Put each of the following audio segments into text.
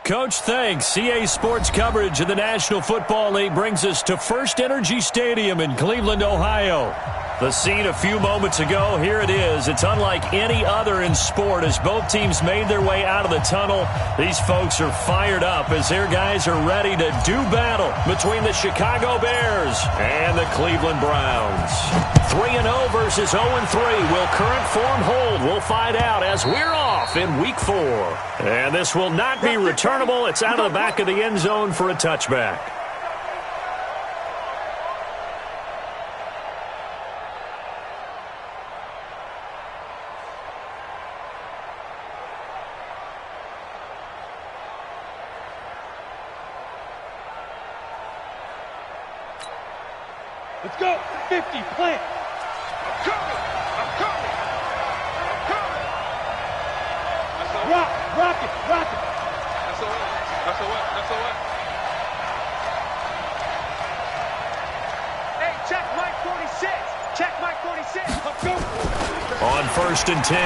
Coach, thanks. CA Sports coverage of the National Football League brings us to First Energy Stadium in Cleveland, Ohio. The scene a few moments ago, here it is. It's unlike any other in sport as both teams made their way out of the tunnel. These folks are fired up as their guys are ready to do battle between the Chicago Bears and the Cleveland Browns. 3-0 versus 0-3. Will current form hold? We'll find out as we're off in week 4. And this will not be returnable. It's out of the back of the end zone for a touchback. Let's go. 50, plant. I'm coming. I'm coming. I'm coming. Rock it. That's all right. That's all right. That's all right. Hey, check Mike 46. Check Mike 46. Let's go. On 1st and 10,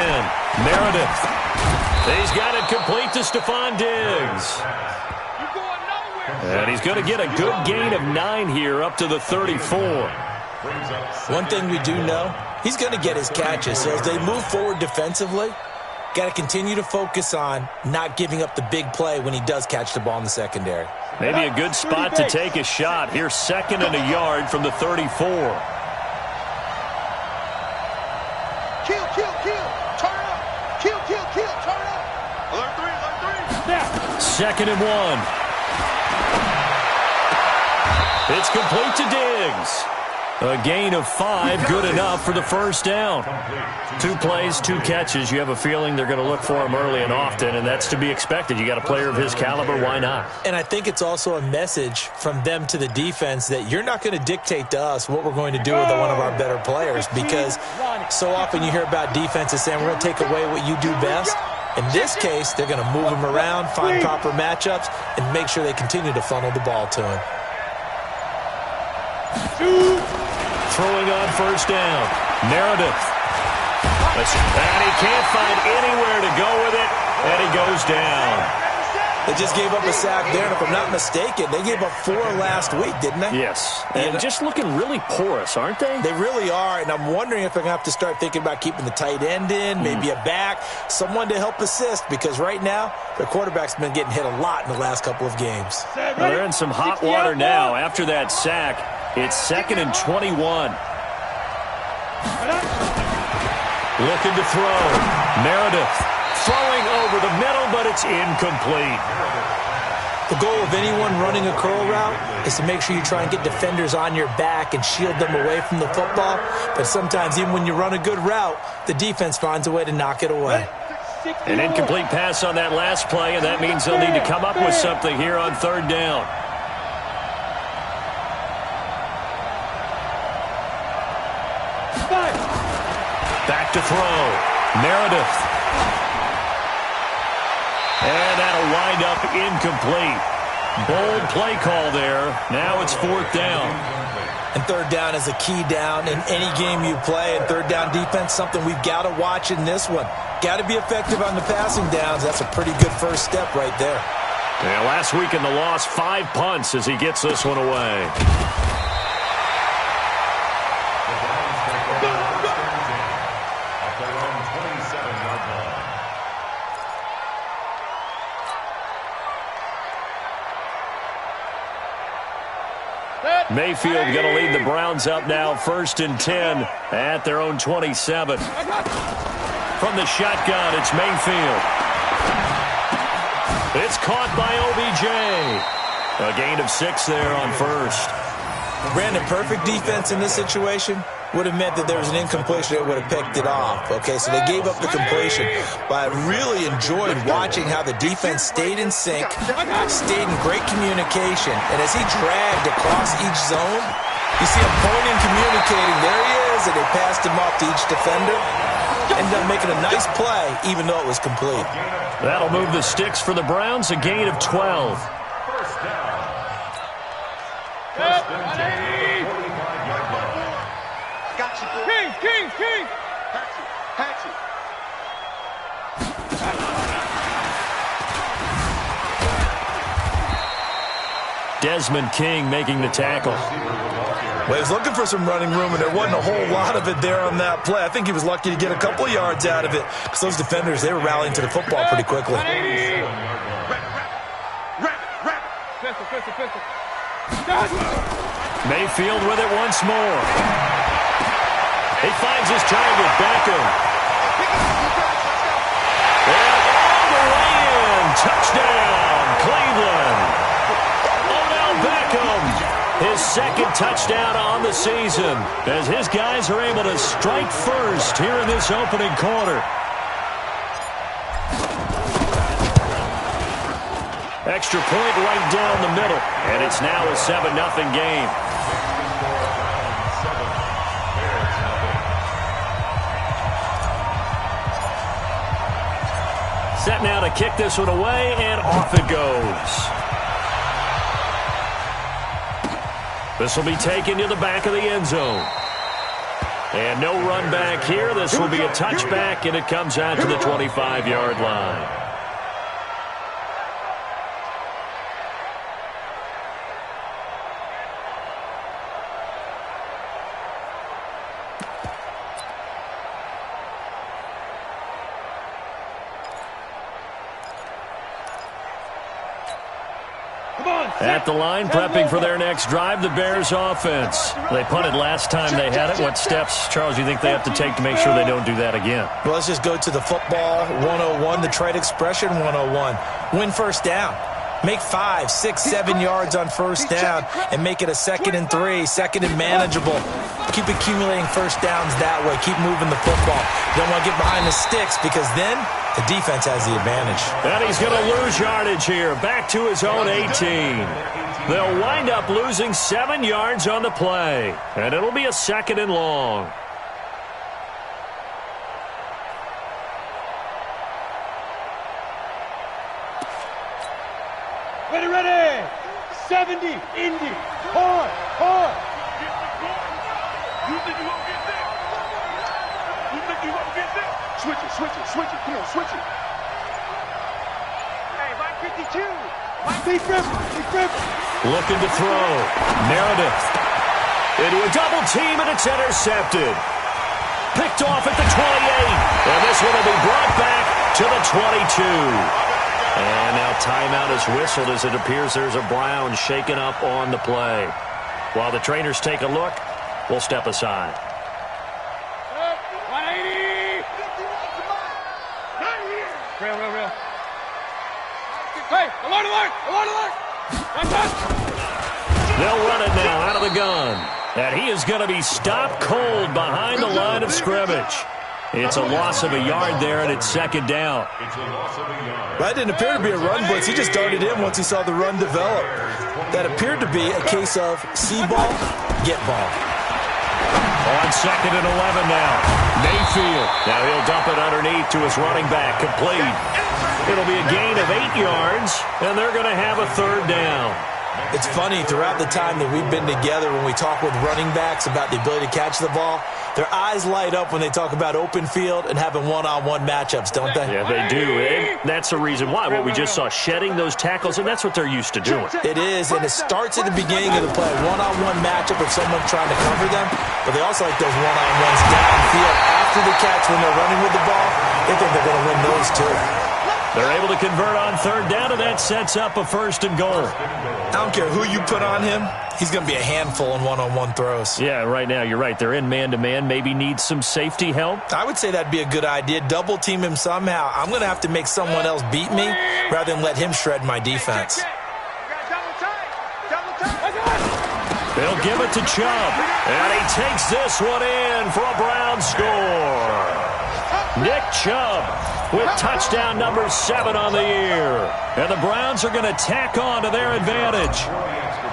Meredith. He's got it complete to Stephon Diggs. And he's going to get a good gain of 9 here up to the 34. One thing we do know, he's going to get his catches. So as they move forward defensively, got to continue to focus on not giving up the big play when he does catch the ball in the secondary. Maybe a good spot to take a shot. Here's 2nd and a yard from the 34. Kill. Turn up. Kill. Turn up. Alert 3. 2nd and 1. It's complete to Diggs. A gain of 5, good enough for the first down. 2 plays, 2 catches. You have a feeling they're going to look for him early and often, and that's to be expected. You got a player of his caliber, why not? And I think it's also a message from them to the defense that you're not going to dictate to us what we're going to do with one of our better players, because so often you hear about defenses saying we're going to take away what you do best. In this case, they're going to move him around, find proper matchups, and make sure they continue to funnel the ball to him. Throwing on 1st down. Meredith. And he can't find anywhere to go with it, and he goes down. They just gave up a sack there, and if I'm not mistaken, they gave up 4 last week, didn't they? Yes, and just looking really porous, aren't they? They really are, and I'm wondering if they're going to have to start thinking about keeping the tight end in, maybe a back, someone to help assist, because right now, their quarterback's been getting hit a lot in the last couple of games. Well, they're in some hot water now. After that sack, it's 2nd and 21. Looking to throw. Meredith. Throwing over the middle, but it's incomplete. The goal of anyone running a curl route is to make sure you try and get defenders on your back and shield them away from the football. But sometimes, even when you run a good route, the defense finds a way to knock it away. An incomplete pass on that last play, and that means they'll need to come up with something here on 3rd down. Back to throw. Meredith. And that'll wind up incomplete. Bold play call there. Now it's 4th down. And 3rd down is a key down in any game you play. And 3rd down defense, something we've got to watch in this one. Got to be effective on the passing downs. That's a pretty good first step right there. Yeah, last week in the loss, 5 punts as he gets this one away. Mayfield going to lead the Browns up now, 1st and 10 at their own 27. From the shotgun, it's Mayfield. It's caught by OBJ. A gain of 6 there on 1st. Brandon, perfect defense in this situation would have meant that there was an incompletion that would have picked it off. Okay, so they gave up the completion. But I really enjoyed watching how the defense stayed in sync, stayed in great communication. And as he dragged across each zone, you see him pointing, communicating. There he is, and they passed him off to each defender. Ended up making a nice play, even though it was complete. That'll move the sticks for the Browns, a gain of 12. King. Desmond King making the tackle. Well, he was looking for some running room, and there wasn't a whole lot of it there on that play. I think he was lucky to get a couple of yards out of it because those defenders, they were rallying to the football pretty quickly. Mayfield with it once more. He finds his target, Beckham. And all the way in. Touchdown, Cleveland. Odell Beckham, his second touchdown on the season, as his guys are able to strike first here in this opening quarter. Extra point right down the middle, and it's now a 7-0 game. Set now to kick this one away, and off it goes. This will be taken to the back of the end zone. And no run back here. This will be a touchback, and it comes out to the 25-yard line. At the line, prepping for their next drive, the Bears offense. They punted last time they had it. What steps, Charles, do you think they have to take to make sure they don't do that again? Well, let's just go to the football 101, the trade expression 101. Win first down. Make 5, 6, 7 yards on first down and make it a 2nd and 3, 2nd and manageable. Keep accumulating first downs that way. Keep moving the football. You don't want to get behind the sticks because then the defense has the advantage. And he's going to lose yardage here. Back to his own 18. They'll wind up losing 7 yards on the play. And it'll be a 2nd and long. Ready. 70, Indy. Hard. You think you won't get there? You think you won't get there? Switch it. Come on, switch it. Hey, Mike 52. Be Griffin. Looking to throw. Meredith. Into a double team, and it's intercepted. Picked off at the 28. And this one will be brought back to the 22. And now timeout is whistled as it appears there's a Brown shaken up on the play. While the trainers take a look, we'll step aside. 180. Real. Hey, alert. One touch. They'll run it now out of the gun. And he is going to be stopped cold behind the line of scrimmage. It's a loss of a yard there, and it's 2nd down. That didn't appear to be a run blitz. He just darted in once he saw the run develop. That appeared to be a case of see ball, get ball. On 2nd and 11 now. Mayfield. Now he'll dump it underneath to his running back. Complete. It'll be a gain of 8 yards, and they're going to have a 3rd down. It's funny, throughout the time that we've been together, when we talk with running backs about the ability to catch the ball, their eyes light up when they talk about open field and having one-on-one matchups, don't they? Yeah, they do. And that's the reason why. What we just saw, shedding those tackles, and that's what they're used to doing. It is, and it starts at the beginning of the play. One-on-one matchup of someone trying to cover them, but they also like those one-on-ones downfield after the catch when they're running with the ball. They think they're going to win those too. They're able to convert on 3rd down, and that sets up a 1st and goal. I don't care who you put on him. He's going to be a handful in one-on-one throws. Yeah, right now, you're right. They're in man-to-man. Maybe need some safety help. I would say that'd be a good idea. Double team him somehow. I'm going to have to make someone else beat me rather than let him shred my defense. They'll give it to Chubb. And he takes this one in for a Brown score. Nick Chubb with touchdown number 7 on the year. And the Browns are going to tack on to their advantage.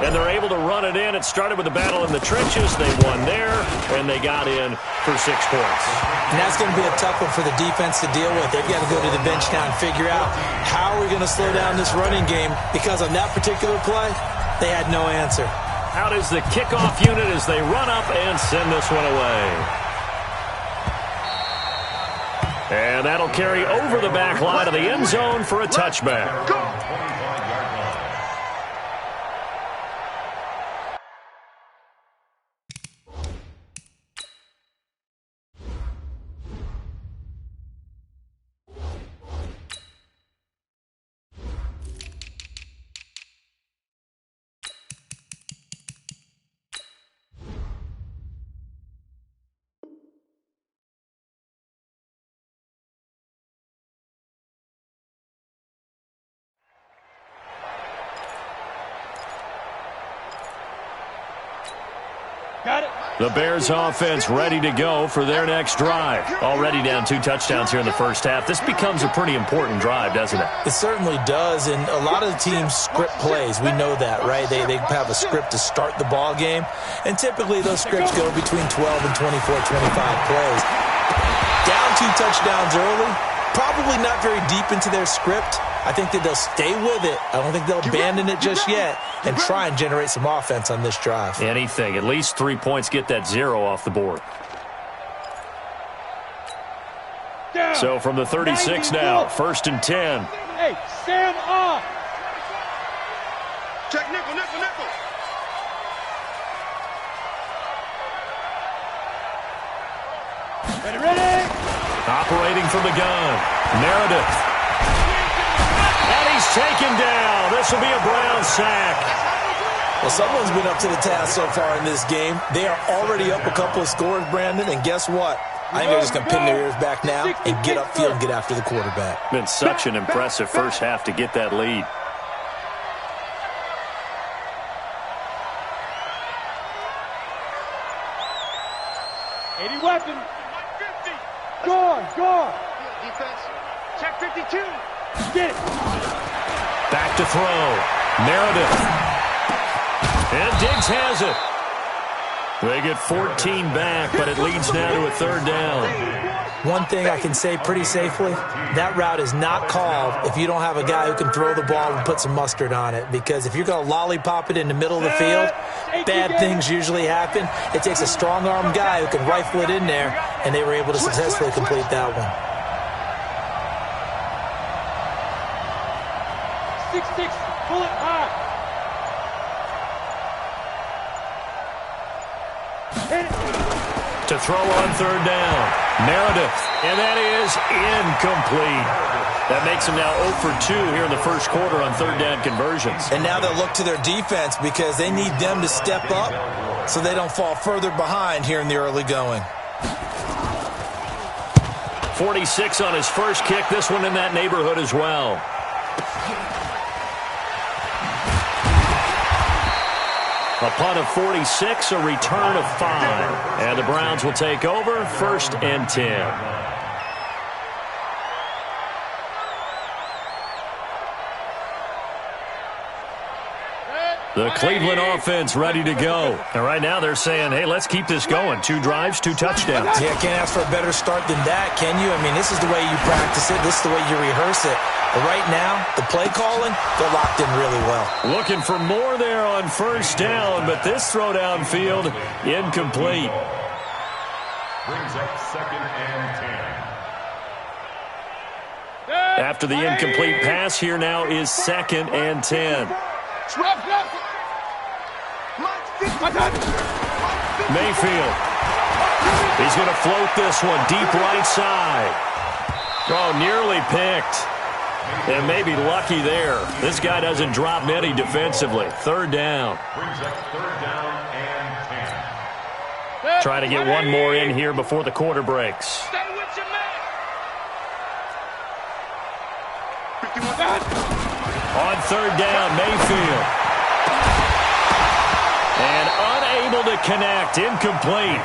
And they're able to run it in. It started with a battle in the trenches. They won there, and they got in for 6 points. And that's going to be a tough one for the defense to deal with. They've got to go to the bench now and figure out how are we going to slow down this running game, because on that particular play, they had no answer. Out is the kickoff unit as they run up and send this one away. And that'll carry over the back line of the end zone for a touchback. Got it. The Bears offense ready to go for their next drive. Already down 2 touchdowns here in the first half. This becomes a pretty important drive, doesn't it? It certainly does, and a lot of the teams script plays. We know that, right? They have a script to start the ball game, and typically those scripts go between 12 and 24, 25 plays. Down 2 touchdowns early, probably not very deep into their script. I think that they'll stay with it. I don't think they'll abandon it just yet and try and generate some offense on this drive. Anything. At least 3 points, get that 0 off the board. Down. So from the 36 now, 1st and 10. Hey, stand off. Check nickel, nickel, nickel. Ready. Operating from the gun. Meredith. And he's taken down. This will be a Brown sack. Well, someone's been up to the task so far in this game. They are already up a couple of scores, Brandon, and guess what? I think they're just going to pin their ears back now and get upfield and get after the quarterback. Been such an impressive first half to get that lead. Weapon. Gone. Defense. Check 52. Get it. Back to throw. Meredith. And Diggs has it. They get 14 back, but it leads now to a 3rd down. One thing I can say pretty safely, that route is not called if you don't have a guy who can throw the ball and put some mustard on it. Because if you're going to lollipop it in the middle of the field, bad things usually happen. It takes a strong-arm guy who can rifle it in there, and they were able to successfully complete that one. 6-6, pull it high. To throw on 3rd down. Meredith. And that is incomplete. That makes them now 0 for 2 here in the first quarter on 3rd down conversions. And now they'll look to their defense because they need them to step up so they don't fall further behind here in the early going. 46 on his first kick. This one in that neighborhood as well. A punt of 46, a return of 5. And the Browns will take over, 1st and 10. The Cleveland offense ready to go. And right now they're saying, hey, let's keep this going. 2 drives, 2 touchdowns. Yeah, can't ask for a better start than that, can you? I mean, this is the way you practice it. This is the way you rehearse it. But right now, the play calling, they're locked in really well. Looking for more there on 1st down, but this throw downfield, incomplete. Brings up 2nd and 10. After the incomplete pass, here now is 2nd and 10. Mayfield. He's going to float this one deep right side. Oh, nearly picked. And maybe lucky there. This guy doesn't drop many defensively. 3rd down. Brings up 3rd down and 10. Trying to get one more in here before the quarter breaks. Stay with your man. On 3rd down, Mayfield. And unable to connect, incomplete.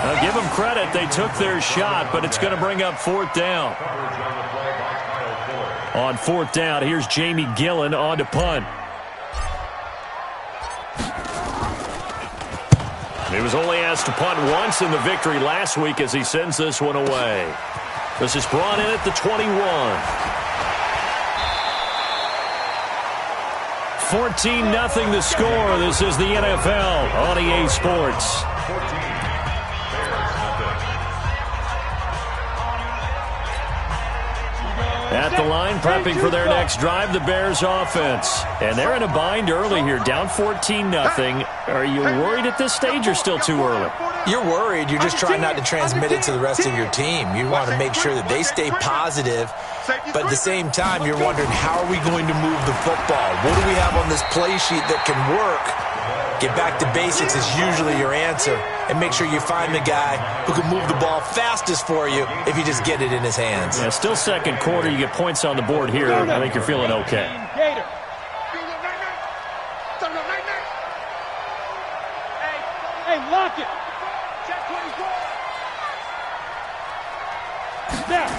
Now give them credit, they took their shot, but it's going to bring up 4th down. On 4th down, here's Jamie Gillen on to punt. He was only asked to punt once in the victory last week as he sends this one away. This is brought in at the 21. 14-0 the score. This is the NFL on EA Sports. At the line, prepping for their next drive, the Bears offense. And they're in a bind early here, down 14-0. Are you worried at this stage or still too early? You're worried. You're just trying not to transmit it to the rest of your team. You want to make sure that they stay positive. But at the same time, you're wondering, how are we going to move the football? What do we have on this play sheet that can work? Get back to basics is usually your answer. And make sure you find the guy who can move the ball fastest for you if you just get it in his hands. Yeah, still second quarter. You get points on the board here. I think you're feeling okay. Hey, lock it. Check 24. Snap.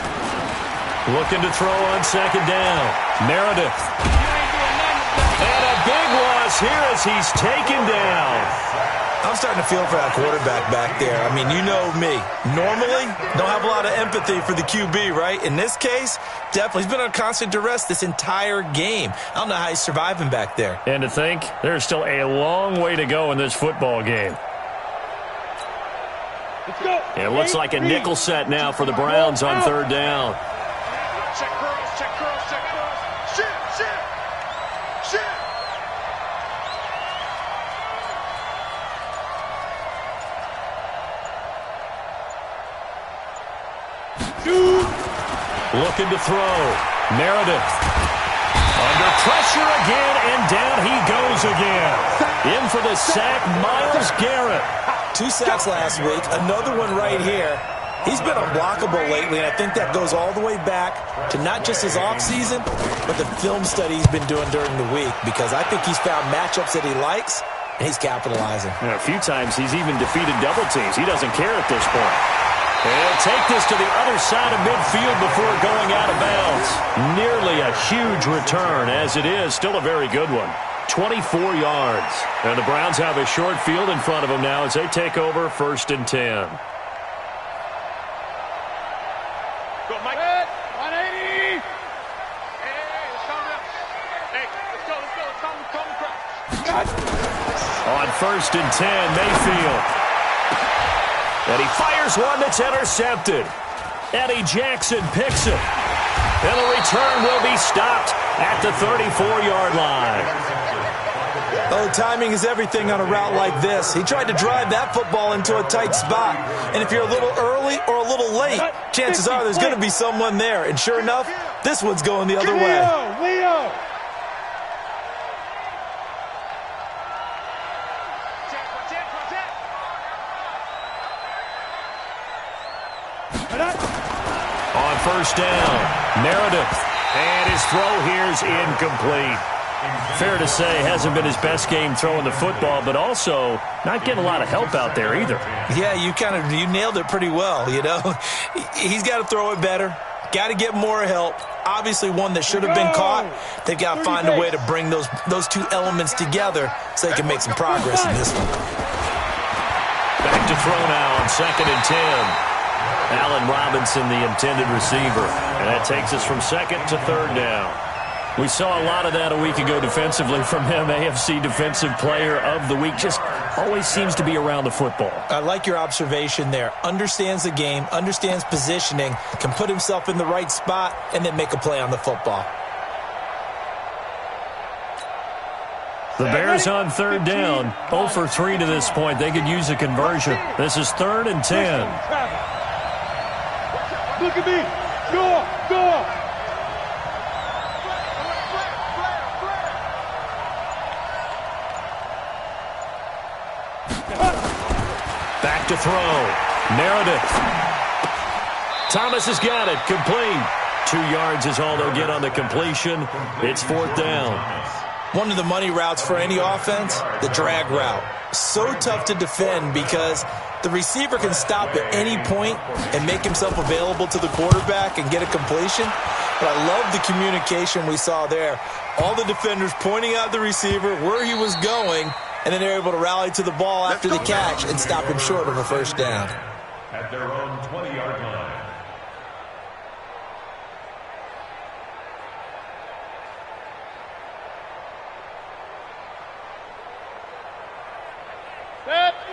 Looking to throw on second down. Meredith. And a big loss here as he's taken down. I'm starting to feel for that quarterback back there. I mean, you know me. Normally, don't have a lot of empathy for the QB, right? In this case, definitely. He's been on constant duress this entire game. I don't know how he's surviving back there. And to think, there's still a long way to go in this football game. Let's go. It looks like a nickel set now for the Browns on third down. Check curls, check curls, check curls. Shit, shit, shit. Looking to throw. Meredith. Under pressure again, and down he goes again. In for the sack, Myles Garrett. 2 sacks last week, another one right here. He's been unblockable lately, and I think that goes all the way back to not just his offseason, but the film study he's been doing during the week, because I think he's found matchups that he likes, and he's capitalizing. And a few times he's even defeated double teams. He doesn't care at this point. He'll take this to the other side of midfield before going out of bounds. Nearly a huge return, as it is. Still a very good one. 24 yards. And the Browns have a short field in front of them now as they take over 1st and 10. Go, Mike. 180. Hey, let's calm down. Hey, let's go, calm the crowd. On 1st and 10, Mayfield. And he fires one that's intercepted. Eddie Jackson picks it. And the return will be stopped at the 34-yard line. Oh, timing is everything on a route like this. He tried to drive that football into a tight spot. And if you're a little early or a little late, chances are there's going to be someone there. And sure enough, this one's going the other way. Leo. On 1st down, Meredith. And his throw here's incomplete. Fair to say, hasn't been his best game throwing the football, but also not getting a lot of help out there either. Yeah, you nailed it pretty well, you know. He's got to throw it better. Got to get more help. Obviously one that should have been caught. They've got to find a way to bring those two elements together so they can make some progress in this one. Back to throw now on 2nd and 10. Allen Robinson, the intended receiver. And that takes us from 2nd to 3rd down. We saw a lot of that a week ago defensively from him. AFC Defensive Player of the Week. Just always seems to be around the football. I like your observation there. Understands the game, understands positioning, can put himself in the right spot, and then make a play on the football. The Bears on 3rd down. 0 for 3 to this point. They could use a conversion. This is 3rd and 10. Look at me. Go. Back to throw. Meredith. Thomas has got it. Complete. 2 yards is all they'll get on the completion. It's 4th down. One of the money routes for any offense, the drag route. So tough to defend because the receiver can stop at any point and make himself available to the quarterback and get a completion. But I love the communication we saw there. All the defenders pointing out the receiver, where he was going, and then they're able to rally to the ball after the catch and stop him short of a 1st down. At their own 20-yard line.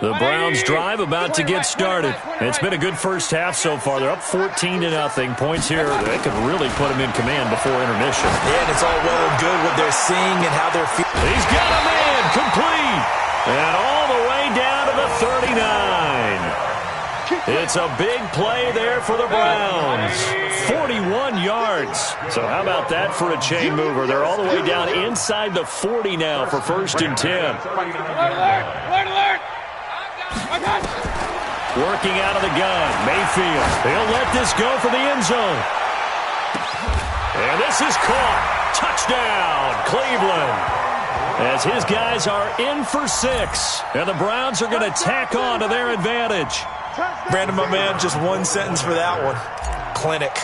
The Browns drive about to get started. It's been a good first half so far. They're up 14-0. Points here, they could really put them in command before intermission. Yeah, and it's all well and good what they're seeing and how they're feeling. He's got a man, complete. And all the way down to the 39. It's a big play there for the Browns. 41 yards. So how about that for a chain mover? They're all the way down inside the 40 now for 1st and 10. Alert! Working out of the gun, Mayfield. He'll let this go for the end zone. And this is caught. Touchdown, Cleveland. as his guys are in for 6. And the Browns are going to tack on to their advantage. Brandon, my man, just one sentence for that one. Clinic.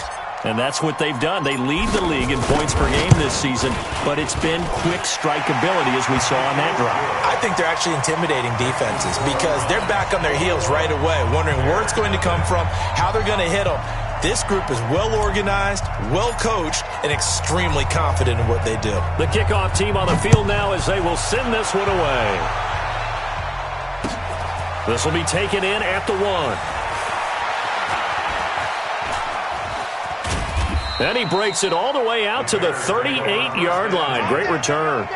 And that's what they've done. They lead the league in points per game this season, but it's been quick strikeability as we saw on that drive. I think they're actually intimidating defenses because they're back on their heels right away, wondering where it's going to come from, how they're going to hit them. This group is well organized, well coached, and extremely confident in what they do. The kickoff team on the field now as they will send this one away. This will be taken in at the 1. And he breaks it all the way out to the 38-yard line. Great return.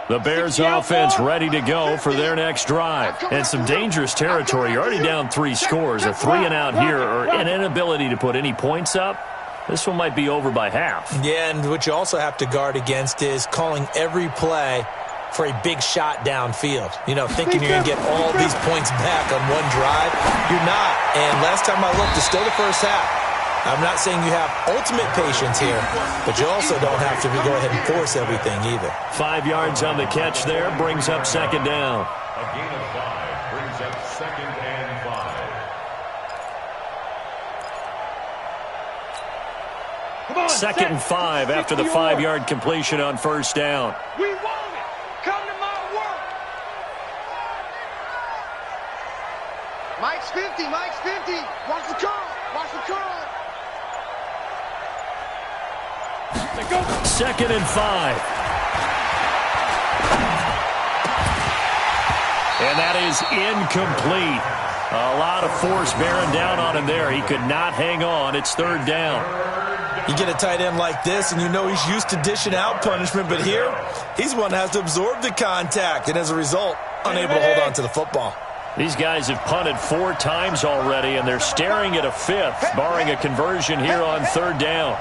The Bears offense ready to go for their next drive. And some dangerous territory. You're already down 3 scores. A 3-and-out here or an inability to put any points up. This one might be over by half. Yeah, and what you also have to guard against is calling every play for a big shot downfield. You know, thinking you're going to get all these points back on one drive. You're not. And last time I looked, it's still the first half. I'm not saying you have ultimate patience here, but you also don't have to go ahead and force everything either. 5 yards on the catch there brings up 2nd down. A gain of 5 brings up 2nd and 5. Come on, 2nd and 5 after the 5-yard completion on 1st down. We want it. Come to my work. Mike's 50. Mike's 50. Watch the curl. Watch the curl. 2nd and 5. And that is incomplete. A lot of force bearing down on him there. He could not hang on. It's 3rd down. You get a tight end like this, and you know he's used to dishing out punishment, but here, he's one that has to absorb the contact, and as a result, unable to hold on to the football. These guys have punted 4 times already, and they're staring at a 5th, barring a conversion here on 3rd down.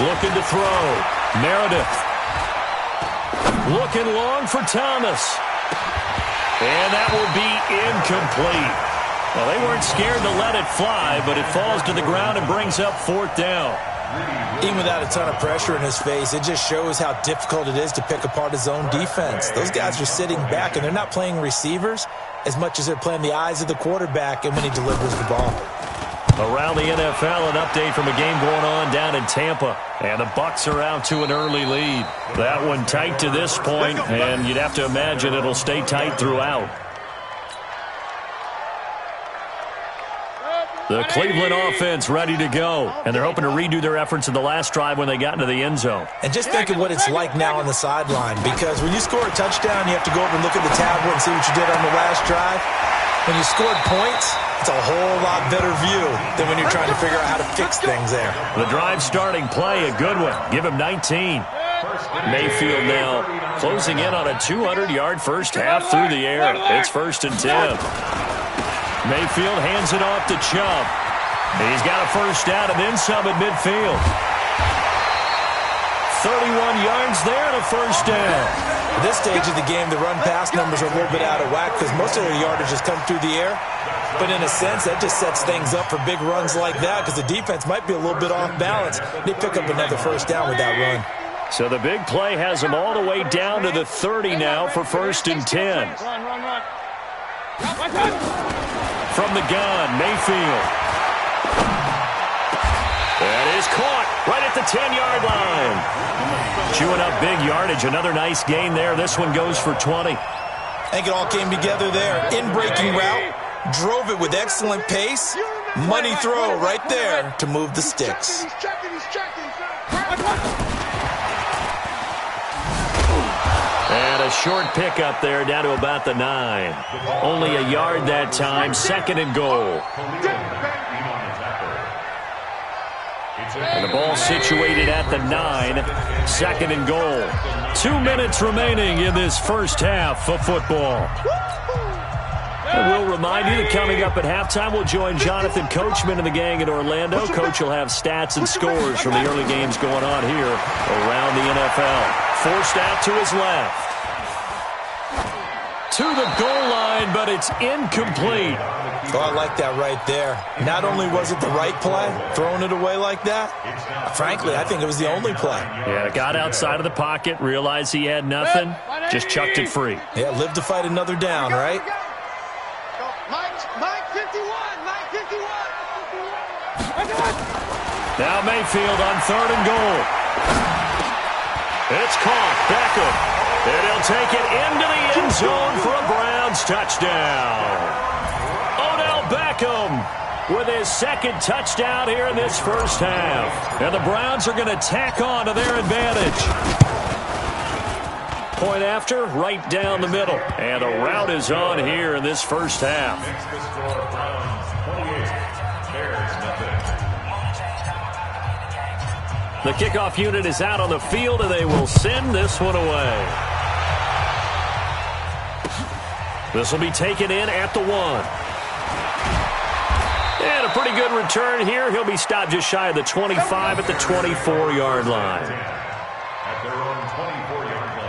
Looking to throw. Meredith. Looking long for Thomas. And that will be incomplete. Well, they weren't scared to let it fly, but it falls to the ground and brings up 4th down. Even without a ton of pressure in his face, it just shows how difficult it is to pick apart his own defense. Those guys are sitting back, and they're not playing receivers as much as they're playing the eyes of the quarterback and when he delivers the ball. Around the NFL, an update from a game going on down in Tampa. And the Bucs are out to an early lead. That one tight to this point, and you'd have to imagine it'll stay tight throughout. The Cleveland offense ready to go. And they're hoping to redo their efforts in the last drive when they got into the end zone. And just think of what it's like now on the sideline, because when you score a touchdown, you have to go over and look at the tablet and see what you did on the last drive. When you scored points, it's a whole lot better view than when you're trying to figure out how to fix things there. The drive starting play, a good one. Give him 19. Mayfield now closing in on a 200-yard first half through the air. It's 1st and 10. Mayfield hands it off to Chubb. He's got a first down and then some at midfield. 31 yards there and a first down. At this stage of the game, the run-pass numbers are a little bit out of whack because most of their yardage has come through the air. But in a sense, that just sets things up for big runs like that because the defense might be a little bit off balance. They pick up another first down with that run. So the big play has them all the way down to the 30 now for 1st and 10. Run. From the gun, Mayfield. That is caught right at the 10-yard line. Chewing up big yardage. Another nice gain there. This one goes for 20. I think it all came together there. In-breaking route. Drove it with excellent pace. Money throw right there to move the sticks. He's checking. And a short pickup there down to about the 9. Only a yard that time. 2nd and goal. And the ball situated at the 9, 2nd and goal. 2 minutes remaining in this first half of football. And we'll remind you that coming up at halftime, we'll join Jonathan Coachman and the gang in Orlando. Coach will have stats and scores from the early games going on here around the NFL. Forced out to his left. To the goal line, but it's incomplete. Oh, I like that right there. Not only was it the right play, throwing it away like that, frankly, I think it was the only play. Yeah, got outside of the pocket, realized he had nothing, just chucked it free. Yeah, live to fight another down, right? Mike 51, Mike 51. Now Mayfield on 3rd and goal. It's caught, Beckham, and he'll take it into the end zone for a Browns touchdown. Beckham with his 2nd touchdown here in this first half. And the Browns are going to tack on to their advantage. Point after, right down the middle. And the route is on here in this first half. The kickoff unit is out on the field, and they will send this one away. This will be taken in at the 1. And a pretty good return here. He'll be stopped just shy of the 25 at the 24-yard line. At their own 24-yard line.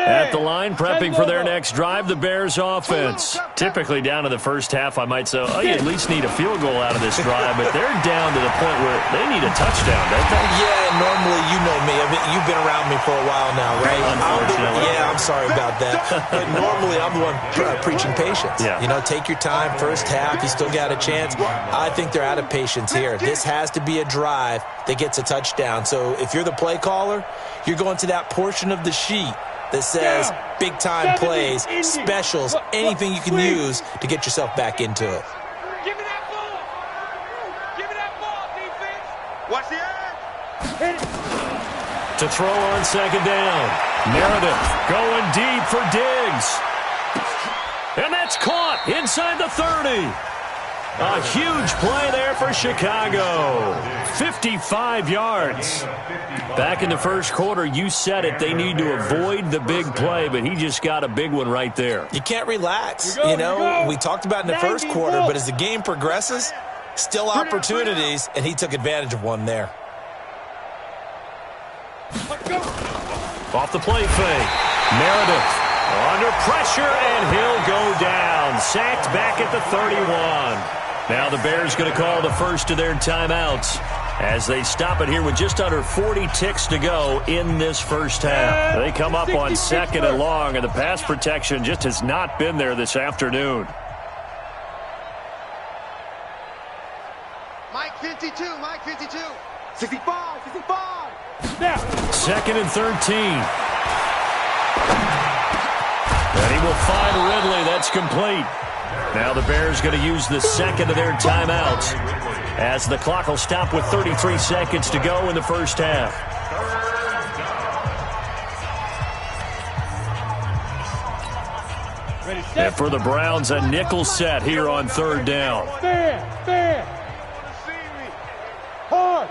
At the line, prepping for their next drive, the Bears offense. Typically down to the first half, I might say, oh, you at least need a field goal out of this drive, but they're down to the point where they need a touchdown, don't they? Yeah, normally, you know me. You've been around me for a while now, right? Unfortunately. I'm sorry about that. But normally, I'm the one preaching patience. Yeah. You know, take your time. First half, you still got a chance. I think they're out of patience here. This has to be a drive that gets a touchdown. So if you're the play caller, you're going to that portion of the sheet that says big-time plays, specials, anything you can use to get yourself back into it. Give me that ball. Give me that ball, defense. Watch the edge. To throw on 2nd down. Meredith going deep for Diggs. And that's caught inside the 30. A huge play there for Chicago. 55 yards. Back in the first quarter, you said it. They need to avoid the big play, but he just got a big one right there. You can't relax. We talked about in the first quarter, but as the game progresses, still opportunities, and he took advantage of one there. Off the play fake. Meredith under pressure, and he'll go down. Sacked back at the 31. Now the Bears going to call the first of their timeouts as they stop it here with just under 40 ticks to go in this first half. They come up on 2nd and long, and the pass protection just has not been there this afternoon. Mike 52, Mike 52. 65, 65. Now, 2nd and 13. And he will find Ridley. That's complete. Now the Bears going to use the 2nd of their timeouts as the clock will stop with 33 seconds to go in the first half. And for the Browns, a nickel set here on 3rd down. Fair. Hard.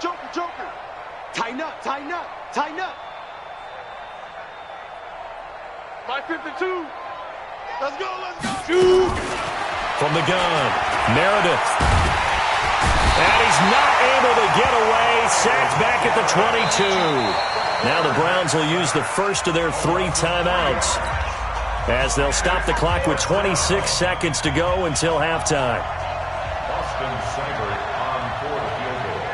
Joker. Tighten up. My 52. Let's go. Shoot. From the gun, Meredith. And he's not able to get away. Sacked back at the 22. Now the Browns will use the first of their 3 timeouts as they'll stop the clock with 26 seconds to go until halftime. Boston Seibert on for the field goal.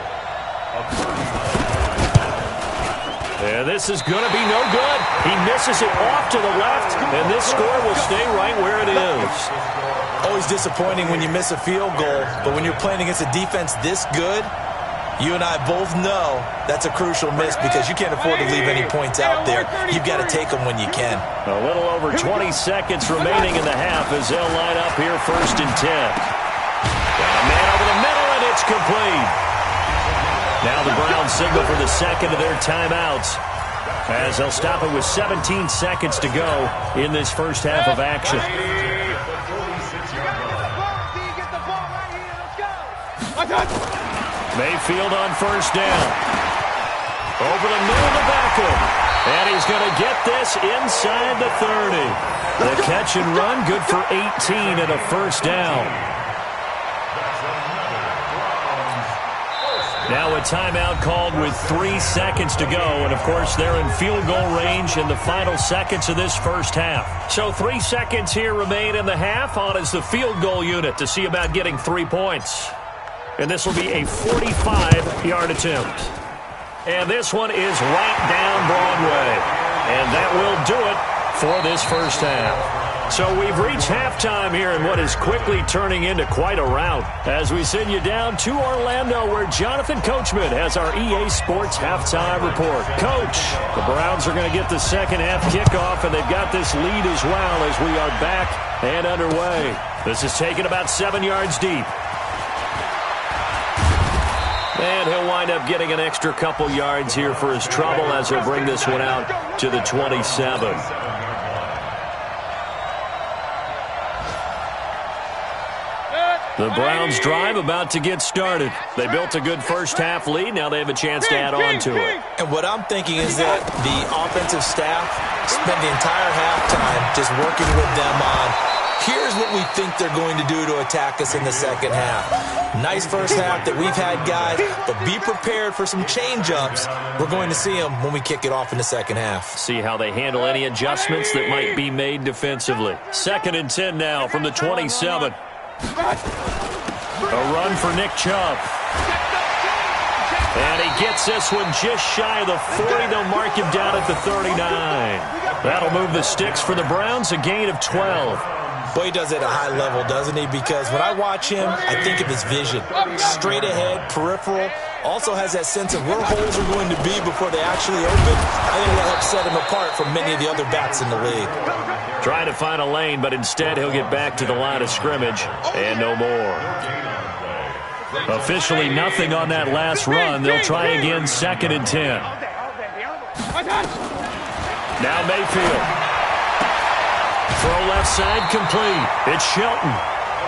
And this is going to be no good. He misses it off to the left, and this score will stay right where it is. Always disappointing when you miss a field goal, but when you're playing against a defense this good, you and I both know that's a crucial miss because you can't afford to leave any points out there. You've got to take them when you can. A little over 20 seconds remaining in the half as they'll line up here 1st and 10. Got a man over the middle, and it's complete. Now the Browns signal for the 2nd of their timeouts as they'll stop it with 17 seconds to go in this first half of action. Mayfield on first down. Over the middle to Beckham. And he's going to get this inside the 30. The catch and run, good for 18 and a first down. Now a timeout called with 3 seconds to go. And, of course, they're in field goal range in the final seconds of this first half. So 3 seconds here remain in the half. On is the field goal unit to see about getting 3 points. And this will be a 45-yard attempt. And this one is right down Broadway. And that will do it for this first half. So we've reached halftime here in what is quickly turning into quite a rout as we send you down to Orlando where Jonathan Coachman has our EA Sports halftime report. Coach, the Browns are going to get the second half kickoff, and they've got this lead as well as we are back and underway. This is taken about 7 yards deep. And he'll wind up getting an extra couple yards here for his trouble as he'll bring this one out to the 27. The Browns drive about to get started. They built a good first half lead. Now they have a chance to add on to it. And what I'm thinking is that the offensive staff spent the entire halftime just working with them on, here's what we think they're going to do to attack us in the second half. Nice first half that we've had, guys, but be prepared for some change-ups. We're going to see them when we kick it off in the second half. See how they handle any adjustments that might be made defensively. 2nd and 10 now from the 27. A run for Nick Chubb. And he gets this one just shy of the 40. They'll mark him down at the 39. That'll move the sticks for the Browns, a gain of 12. Boy, he does it at a high level, doesn't he? Because when I watch him, I think of his vision. Straight ahead, peripheral. Also has that sense of where holes are going to be before they actually open. I think that'll help set him apart from many of the other backs in the league. Trying to find a lane, but instead he'll get back to the line of scrimmage and no more. Officially nothing on that last run. They'll try again, 2nd and 10. Now Mayfield. Throw left side complete. It's Shelton.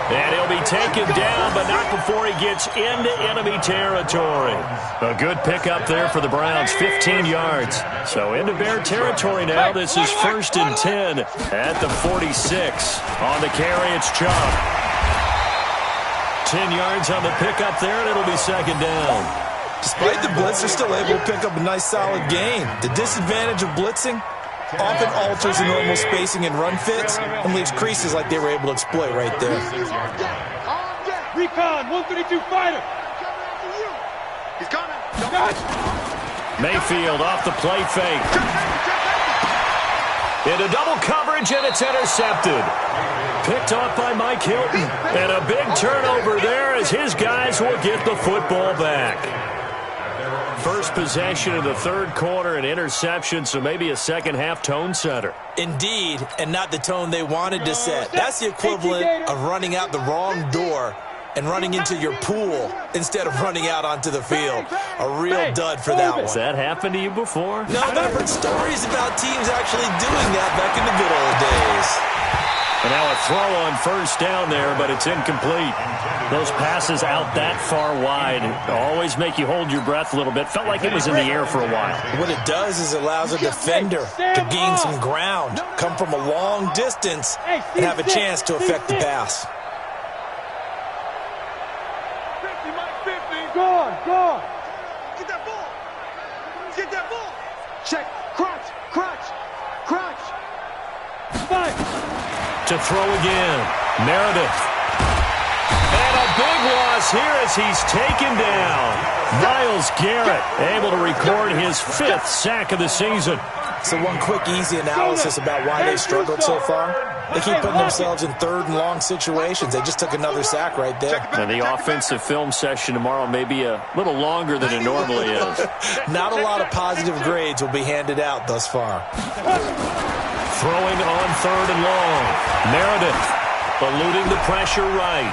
And he'll be taken down, but not before he gets into enemy territory. A good pickup there for the Browns, 15 yards. So into Bear territory now. This is 1st and 10 at the 46. On the carry, it's Chubb. 10 yards on the pickup there, and it'll be 2nd down. Despite the blitz, they're still able to pick up a nice solid gain. The disadvantage of blitzing often alters the normal spacing and run fits and leaves creases like they were able to exploit right there. Recon, 132 fighter. He's coming. Mayfield off the play fake. Into double coverage, and it's intercepted. Picked off by Mike Hilton. And a big turnover there as his guys will get the football back. First possession of the third quarter, an interception, so maybe a second half tone setter. Indeed, and not the tone they wanted to set. That's the equivalent of running out the wrong door and running into your pool instead of running out onto the field. A real dud for that one. Has that happened to you before? No, but I've heard stories about teams actually doing that back in the good old days. And now a throw on first down there, but it's incomplete. Those passes out that far wide always make you hold your breath a little bit. Felt like it was in the air for a while. What it does is it allows a defender to gain some ground, come from a long distance, and have a chance to affect the pass. 50, Mike, 50. Go on. Get that ball. Get that ball. Check. Crunch. 5. To throw again. Meredith. And a big loss here as he's taken down. Myles Garrett able to record his 5th sack of the season. So one quick, easy analysis about why they struggled so far. They keep putting themselves in 3rd and long situations. They just took another sack right there. And the offensive film session tomorrow may be a little longer than it normally is. Not a lot of positive grades will be handed out thus far. Throwing on 3rd and long. Meredith eluding the pressure right.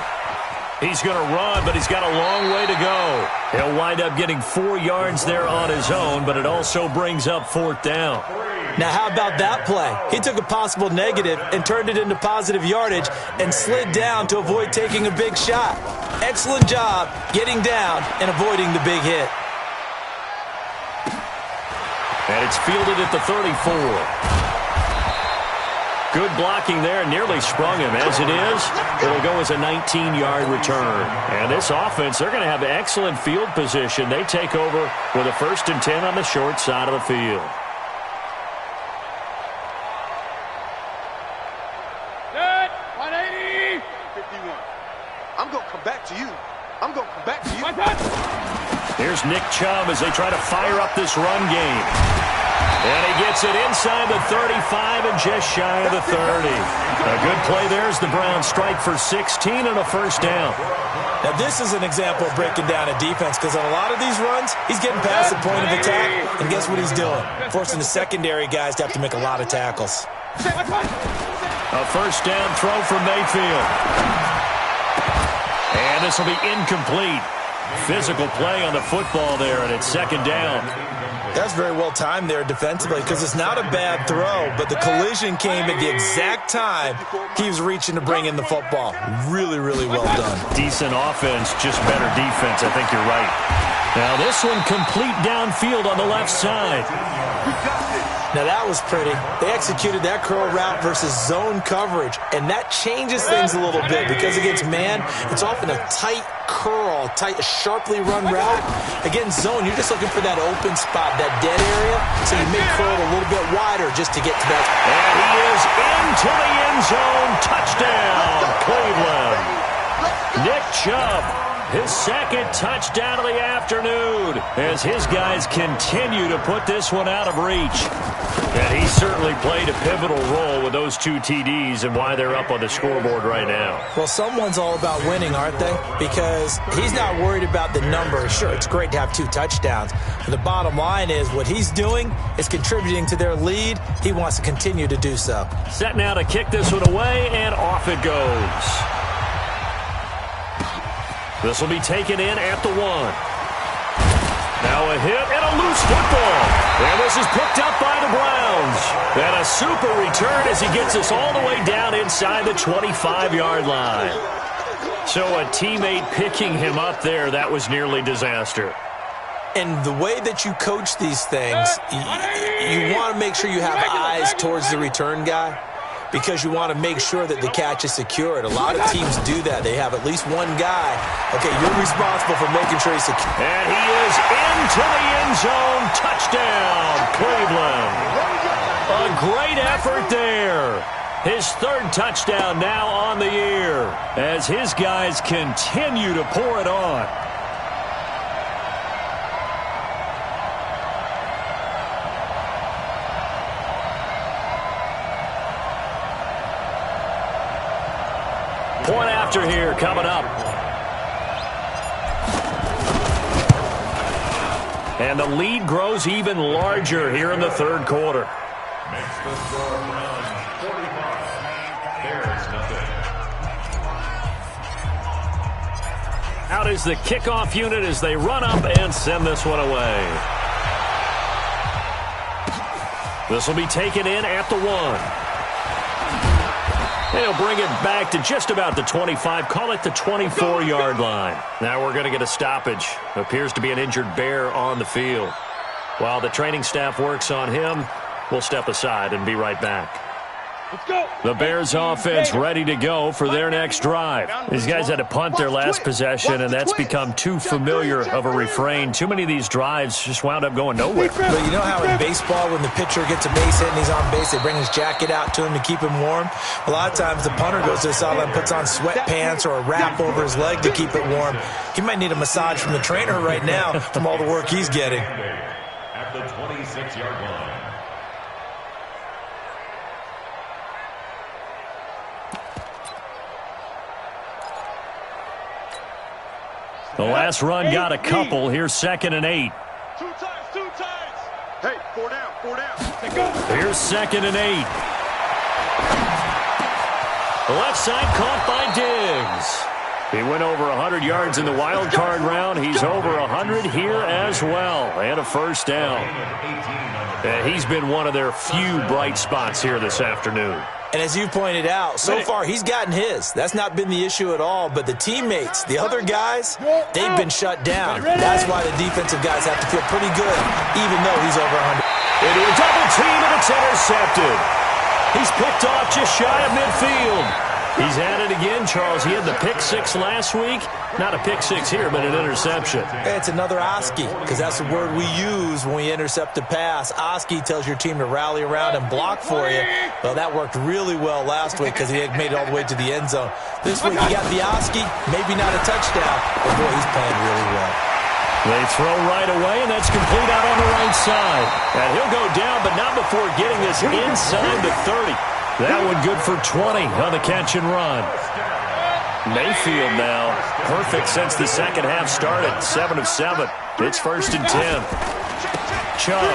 He's going to run, but he's got a long way to go. He'll wind up getting 4 yards there on his own, but it also brings up 4th down. Now, how about that play? He took a possible negative and turned it into positive yardage and slid down to avoid taking a big shot. Excellent job getting down and avoiding the big hit. And it's fielded at the 34. Good blocking there, nearly sprung him. As it is, it'll go as a 19-yard return. And this offense, they're going to have excellent field position. They take over with a 1st and 10 on the short side of the field. Set, 180. 51. I'm going to come back to you. I'm going to come back to you. Here's Nick Chubb as they try to fire up this run game. And he gets it inside the 35 and just shy of the 30. A good play there as the Browns strike for 16 and a 1st down. Now, this is an example of breaking down a defense because on a lot of these runs, he's getting past the point of attack, and guess what he's doing? Forcing the secondary guys to have to make a lot of tackles. A 1st down throw from Mayfield. And this will be incomplete. Physical play on the football there, and it's 2nd down. That's very well timed there defensively because it's not a bad throw, but the collision came at the exact time he was reaching to bring in the football. Really, really well done. Decent offense, just better defense. I think you're right. Now this one complete downfield on the left side. Now that was pretty. They executed that curl route versus zone coverage, and that changes things a little bit because against man, it's often a tight curl, sharply run route. Against zone, you're just looking for that open spot, that dead area, so you may curl it a little bit wider just to get to that. And he is into the end zone. Touchdown, Cleveland. Nick Chubb, his 2nd touchdown of the afternoon as his guys continue to put this one out of reach. And he certainly played a pivotal role with those 2 TDs and why they're up on the scoreboard right now. Well, someone's all about winning, aren't they? Because he's not worried about the number. Sure, it's great to have 2 touchdowns. But the bottom line is what he's doing is contributing to their lead. He wants to continue to do so. Set now to kick this one away, and off it goes. This will be taken in at the 1. Now a hit and a loose football. And this is picked up by the Browns. And a super return as he gets us all the way down inside the 25-yard line. So a teammate picking him up there, that was nearly disaster. And the way that you coach these things, you want to make sure you have eyes towards the return guy, because you want to make sure that the catch is secured. A lot of teams do that. They have at least one guy. Okay, you're responsible for making sure he's secure. And he is into the end zone. Touchdown, Cleveland. A great effort there. His 3rd touchdown now on the year as his guys continue to pour it on. Point after here coming up. And the lead grows even larger here in the 3rd quarter. Makes the score Browns 45. Bears nothing. Out is the kickoff unit as they run up and send this one away. This will be taken in at the 1. They'll bring it back to just about the 25, call it the 24-yard line. Now we're going to get a stoppage. Appears to be an injured Bear on the field. While the training staff works on him, we'll step aside and be right back. Let's go. The Bears offense ready to go for their next drive. These guys had to punt their last possession, and that's become too familiar of a refrain. Too many of these drives just wound up going nowhere. But you know how in baseball, when the pitcher gets a base hit and he's on base, they bring his jacket out to him to keep him warm? A lot of times the punter goes to the sideline, puts on sweatpants or a wrap over his leg to keep it warm. He might need a massage from the trainer right now from all the work he's getting. At the 26-yard line. The last run got a couple. Here's 2nd and 8. 2 times, 2 times. Hey, 4 down, 4 down. Here's 2nd and 8. The left side caught by Diggs. He went over 100 yards in the wild card round. He's over 100 here as well. And a first down. He's been one of their few bright spots here this afternoon. And as you pointed out, so far he's gotten his. That's not been the issue at all. But the teammates, the other guys, they've been shut down. That's why the defensive guys have to feel pretty good, even though he's over 100. Into a double team, and it's intercepted. He's picked off just shy of midfield. He's at it again, Charles. He had the pick six last week. Not a pick six here, but an interception. It's another Oski, because that's the word we use when we intercept a pass. Oski tells your team to rally around and block for you. Well, that worked really well last week because he had made it all the way to the end zone. This week he got the Oski, maybe not a touchdown, but boy, he's playing really well. They throw right away, and that's complete out on the right side. And he'll go down, but not before getting this inside the 30. That one good for 20 on the catch and run. Mayfield now, perfect since the second half started. 7 of 7. It's 1st and 10. Chubb.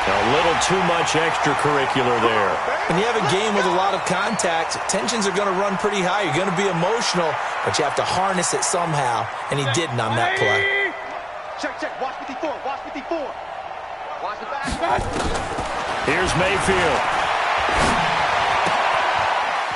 A little too much extracurricular there. When you have a game with a lot of contact, tensions are going to run pretty high. You're going to be emotional, but you have to harness it somehow, and he didn't on that play. Check. Watch 54. Watch 54. Watch the back. Here's Mayfield.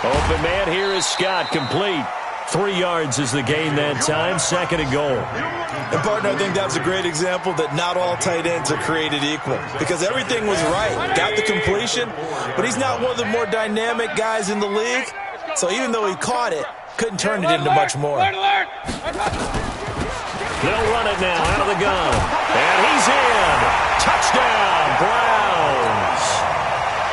Open man here is Scott, complete. 3 yards is the gain that time, 2nd and goal. And, partner, I think that was a great example that not all tight ends are created equal because everything was right. Got the completion, but he's not one of the more dynamic guys in the league. So even though he caught it, couldn't turn it into much more. They'll run it now out of the gun. And he's in. Touchdown, Browns.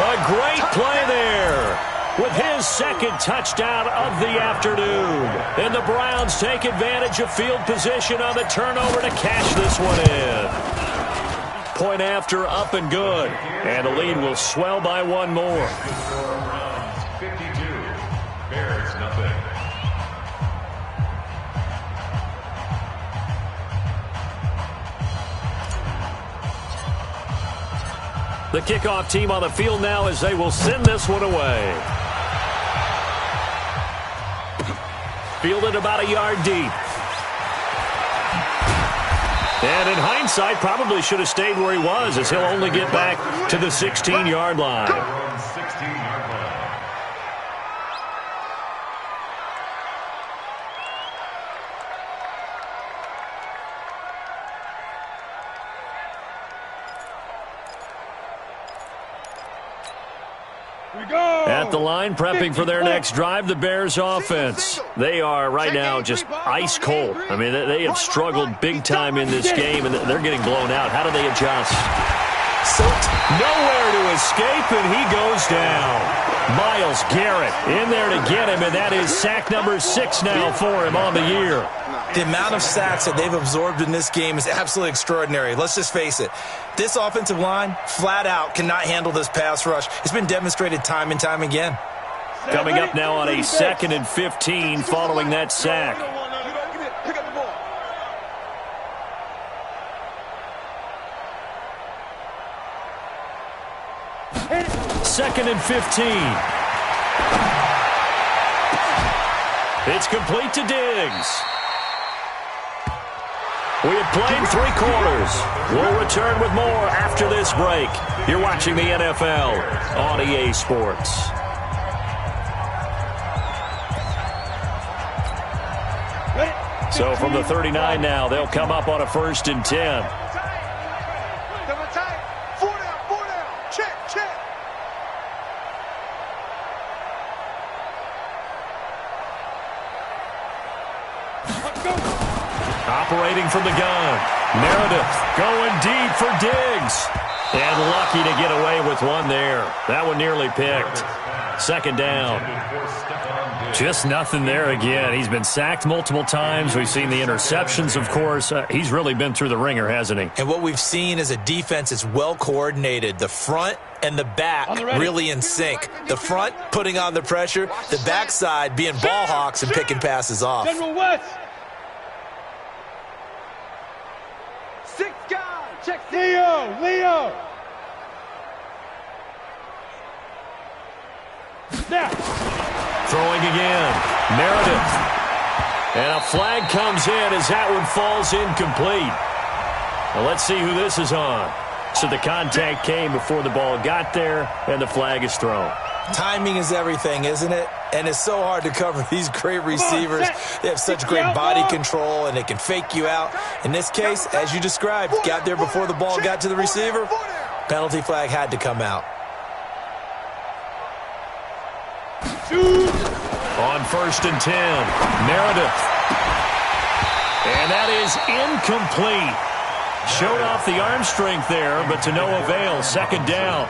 A great play there with his 2nd touchdown of the afternoon. And the Browns take advantage of field position on the turnover to cash this one in. Point after, up and good. And the lead will swell by 1 more. Browns 52, Bears nothing. The kickoff team on the field now as they will send this one away. Fielded about a yard deep. And in hindsight, probably should have stayed where he was as he'll only get back to the 16-yard line. 16-yard line. At the line, prepping for their next drive, the Bears offense. They are right now just ice cold. I mean, they have struggled big time in this game, and they're getting blown out. How do they adjust? Nowhere to escape, and he goes down. Myles Garrett in there to get him, and that is sack number 6 now for him on the year. The amount of sacks that they've absorbed in this game is absolutely extraordinary. Let's just face it. This offensive line, flat out, cannot handle this pass rush. It's been demonstrated time and time again. Coming up now on a 2nd and 15 following that sack. Pick up the ball. 2nd and 15. It's complete to Diggs. We have played 3 quarters. We'll return with more after this break. You're watching the NFL on EA Sports. So from the 39 now, they'll come up on a 1st and 10. Double tight. 4 down. Check. Operating from the gun. Meredith going deep for Diggs. And lucky to get away with one there. That one nearly picked. 2nd down. Just nothing there again. He's been sacked multiple times. We've seen the interceptions, of course. He's really been through the ringer, hasn't he? And what we've seen is a defense that's well coordinated. The front and the back really in sync. The front putting on the pressure. The backside being ball hawks and picking passes off. General West. 6 guys. Check. Leo. Throwing again. Meredith. And a flag comes in as that one falls incomplete. Well, let's see who this is on. So the contact came before the ball got there, and the flag is thrown. Timing is everything, isn't it? And it's so hard to cover these great receivers. They have such great body control, and they can fake you out. In this case, as you described, got there before the ball got to the receiver. Penalty flag had to come out. On 1st and 10, Meredith. And that is incomplete. Showed off the arm strength there, but to no avail. 2nd down.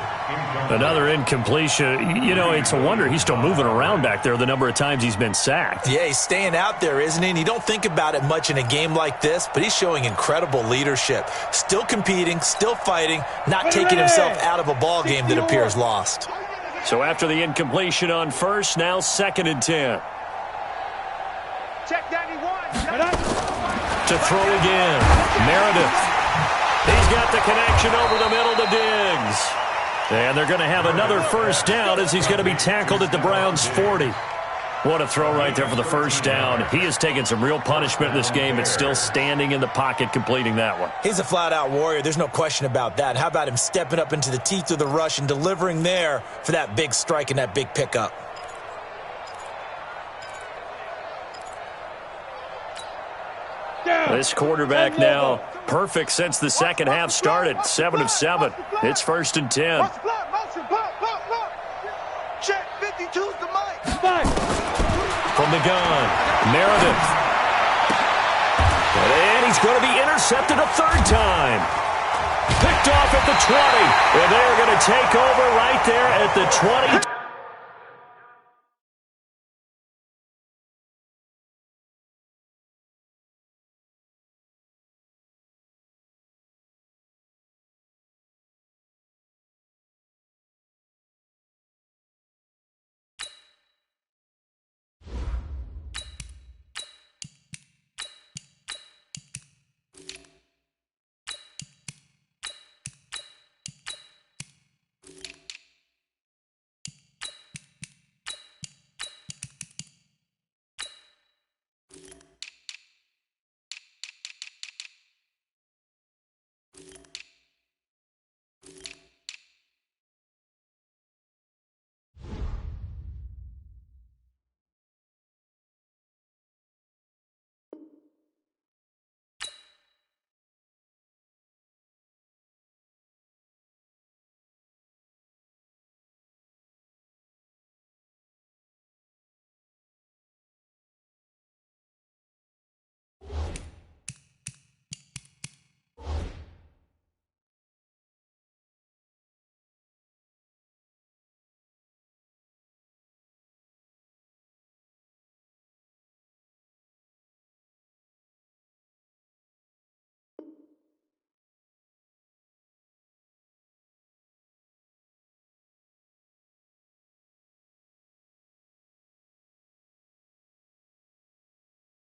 Another incompletion. You know, it's a wonder he's still moving around back there the number of times he's been sacked. Yeah, he's staying out there, isn't he? And you don't think about it much in a game like this, but he's showing incredible leadership. Still competing, still fighting, not taking himself out of a ball game that appears lost. So after the incompletion on 1st, now 2nd and 10. Check 91. To throw again. Meredith. He's got the connection over the middle to Diggs. And they're going to have another 1st down as he's going to be tackled at the Browns' 40. What a throw right there for the 1st down. He has taken some real punishment in this game, but still standing in the pocket completing that one. He's a flat-out warrior. There's no question about that. How about him stepping up into the teeth of the rush and delivering there for that big strike and that big pickup? This quarterback now perfect since the second half started. 7 of 7. It's 1st and 10. Check 52's the mic. From the gun, Meredith. And he's going to be intercepted a 3rd time. Picked off at the 20. And they're going to take over right there at the 20.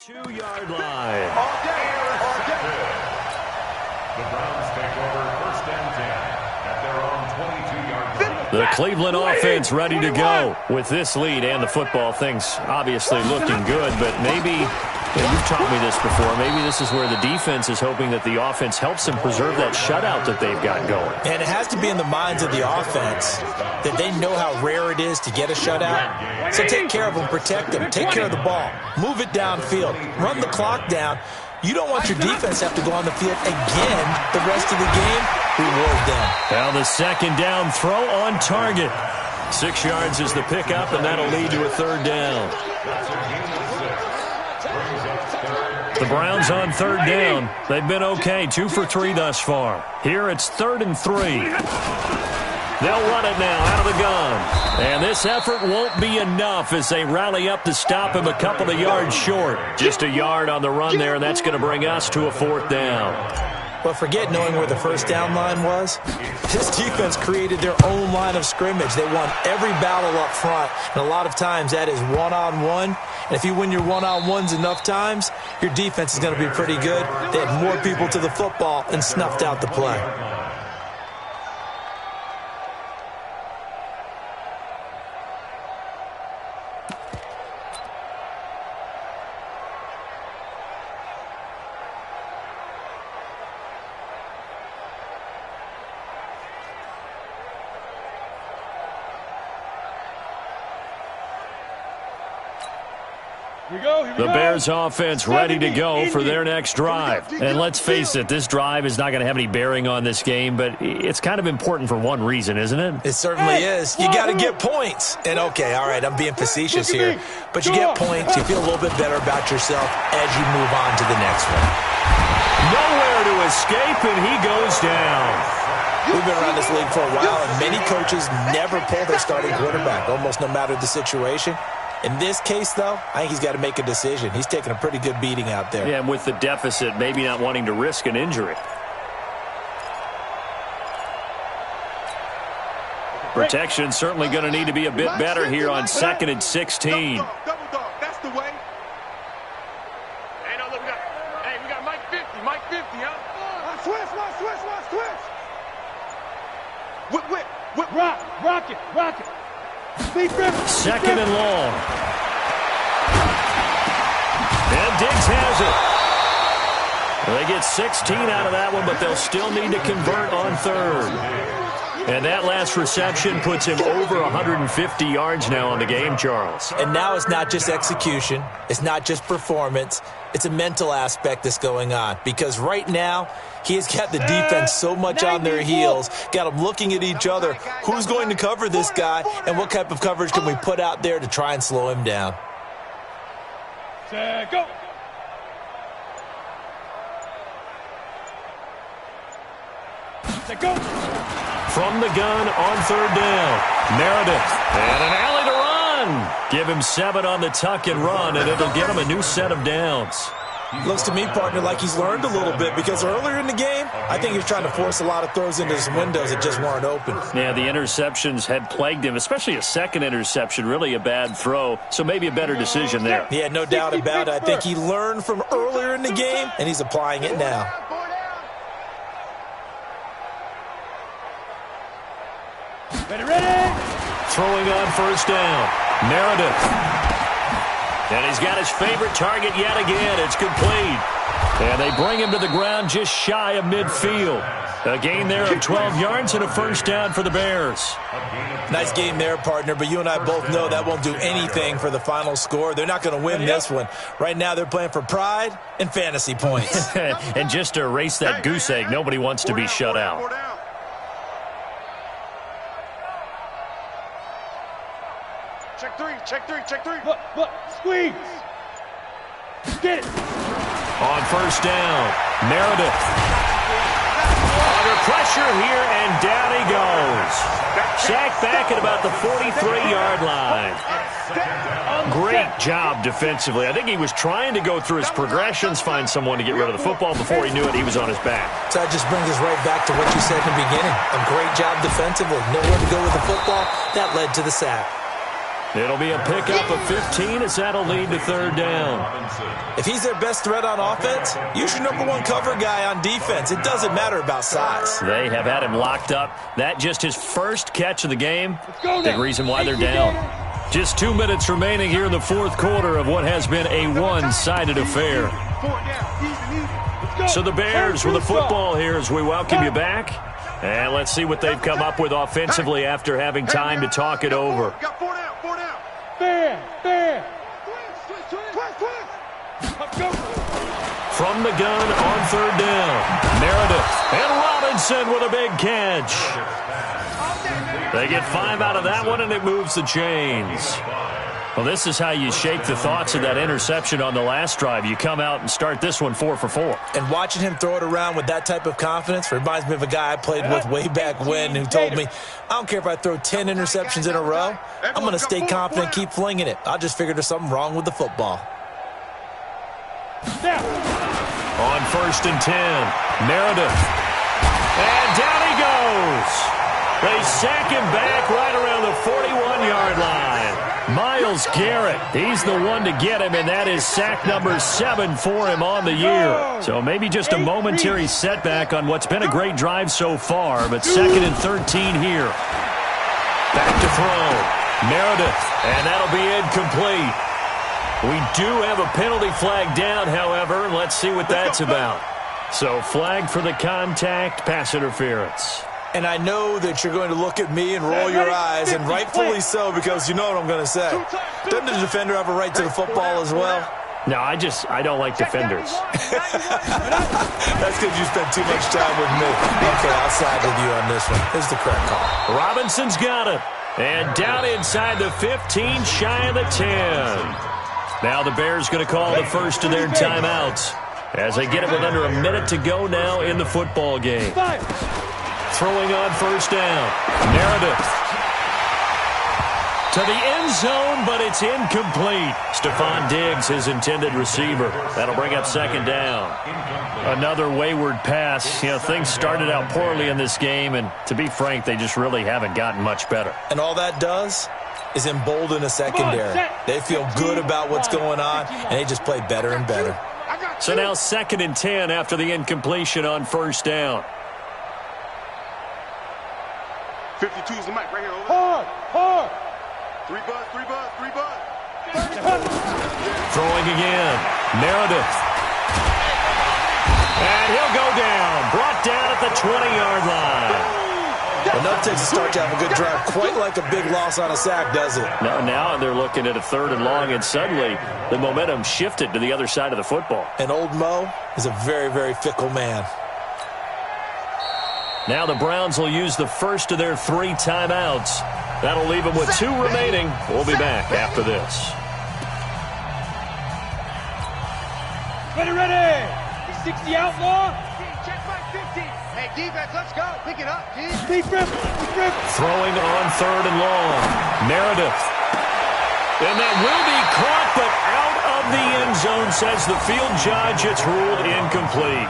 Two-yard line. The Browns take over 1st and 10 at their own 22-yard line. The Cleveland offense ready to go with this lead and the football. Things obviously looking good, but maybe, you've taught me this before, maybe this is where the defense is hoping that the offense helps them preserve that shutout that they've got going. And it has to be in the minds of the offense that they know how rare it is to get a shutout. So take care of them, protect them, take care of the ball, move it downfield, run the clock down. You don't want your defense to have to go on the field again the rest of the game. Reward them. Now the 2nd down throw on target. 6 yards is the pickup, and that'll lead to a 3rd down. The Browns on 3rd down. They've been okay, 2 for 3 thus far. Here it's 3rd and 3. They'll run it now out of the gun. And this effort won't be enough as they rally up to stop him a couple of yards short. Just a yard on the run there, and that's going to bring us to a 4th down. But forget knowing where the 1st down line was. This defense created their own line of scrimmage. They won every battle up front, and a lot of times that is one-on-one. And if you win your one-on-ones enough times, your defense is going to be pretty good. They had more people to the football and snuffed out the play. The Bears offense ready to go for their next drive. And let's face it, this drive is not going to have any bearing on this game, but it's kind of important for one reason, isn't it? It certainly is. You got to get points. And okay, all right, I'm being facetious here, but you get points, you feel a little bit better about yourself as you move on to the next one. Nowhere to escape, and he goes down. We've been around this league for a while, and many coaches never pull their starting quarterback, almost no matter the situation. In this case, though, I think he's got to make a decision. He's taking a pretty good beating out there. Yeah, and with the deficit, maybe not wanting to risk an injury. Protection certainly going to need to be a bit better here on 2nd and 16. Double dog. That's the way. Hey, no, look, we got Mike 50, huh? Switch. Whip. Rock it. 2nd and long. And Diggs has it. Well, they get 16 out of that one, but they'll still need to convert on 3rd. And that last reception puts him over 150 yards now on the game, Charles. And now it's not just execution. It's not just performance. It's a mental aspect that's going on. Because right now, he has got the defense so much on their heels, got them looking at each other. Who's going to cover this guy, and what type of coverage can we put out there to try and slow him down? Go. Go. From the gun on 3rd down. Meredith. And an alley to run. Give him 7 on the tuck and run, and it'll get him a new set of downs. Looks to me, partner, like he's learned a little bit, because earlier in the game, I think he was trying to force a lot of throws into his windows that just weren't open. Yeah, the interceptions had plagued him, especially a 2nd interception, really a bad throw, so maybe a better decision there. Yeah, no doubt about it. I think he learned from earlier in the game, and he's applying it now. Ready. Throwing on 1st down. Meredith. And he's got his favorite target yet again. It's complete. And they bring him to the ground just shy of midfield. A gain there of 12 yards and a 1st down for the Bears. Nice game there, partner, but you and I both know that won't do anything for the final score. They're not going to win this one. Right now they're playing for pride and fantasy points. And just to erase that goose egg, nobody wants to be shut out. Check three. Look. Squeeze. Get it. On 1st down, Meredith. Under pressure here, and down he goes. Sacked back at about the 43-yard line. Great job defensively. I think he was trying to go through his progressions, find someone to get rid of the football. Before he knew it, he was on his back. So that just brings us right back to what you said in the beginning. A great job defensively. Nowhere to go with the football. That led to the sack. It'll be a pickup of 15 as that'll lead to 3rd down. If he's their best threat on offense, use your #1 cover guy on defense. It doesn't matter about size. They have had him locked up. That just his first catch of the game. Big reason why they're down. Just 2 minutes remaining here in the 4th quarter of what has been a one-sided affair. So the Bears with the football here as we welcome you back. And let's see what they've come up with offensively after having time to talk it over. Got 4 down. Fair. From the gun on 3rd down, Meredith and Robinson with a big catch. They get 5 out of that one, and it moves the chains. Well, this is how you shake the thoughts of that interception on the last drive. You come out and start this one 4 for 4. And watching him throw it around with that type of confidence reminds me of a guy I played with way back when who told me, I don't care if I throw 10 interceptions in a row. I'm going to stay confident, keep flinging it. I just figured there's something wrong with the football. On 1st and 10, Meredith. And down he goes. They sack him back right around the 41-yard line. Myles Garrett, he's the one to get him, and that is sack number 7 for him on the year. So maybe just a momentary setback on what's been a great drive so far, but 2nd and 13 here. Back to throw. Meredith, and that'll be incomplete. We do have a penalty flag down, however, and let's see what that's about. So flag for the contact, pass interference. And I know that you're going to look at me and roll your eyes, and rightfully so, because you know what I'm going to say. Doesn't the defender have a right to the football as well? No, I don't like defenders. That's because you spent too much time with me. Okay, I'll side with you on this one. Here's the correct call. Robinson's got it. And down inside the 15, shy of the 10. Now the Bears going to call the first of their timeouts as they get it with under a minute to go now in the football game. Throwing on first down. Meredith to the end zone, but it's incomplete. Stephon Diggs, his intended receiver. That'll bring up second down. Another wayward pass. You know, things started out poorly in this game, and to be frank, they just really haven't gotten much better. And all that does is embolden a secondary. They feel good about what's going on, and they just play better and better. So now 2nd and 10 after the incompletion on first down. 52 is the mic right here. Hard, hard. 3 buzz, 3 buzz, 3 buzz. Throwing again. Meredith. And he'll go down. Brought down at the 20-yard line. Enough takes a start to have a good drive. Quite like a big loss on a sack, does it? Now they're looking at a 3rd and long, and suddenly the momentum shifted to the other side of the football. And old Mo is a very, very fickle man. Now the Browns will use the first of their 3 timeouts. That'll leave them with 2 remaining. We'll be back after this. Ready. 60 outlaw. Check my 50. Hey, defense, let's go. Pick it up, G. Deep rip. Throwing on 3rd and long. Meredith. And that will be caught, but out of the end zone, says the field judge. It's ruled incomplete.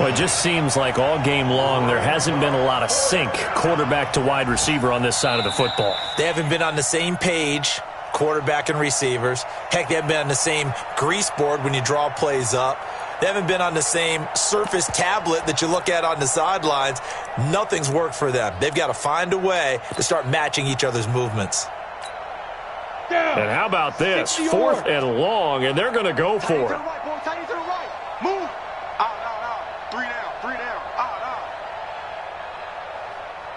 Well, it just seems like all game long there hasn't been a lot of sync quarterback to wide receiver on this side of the football. They haven't been on the same page, quarterback and receivers. Heck, they haven't been on the same grease board when you draw plays up. They haven't been on the same Surface tablet that you look at on the sidelines. Nothing's worked for them. They've got to find a way to start matching each other's movements. And how about this? 4th and long, and they're going to go for it. Tighty to the right. Move. Out. 3 down. Out.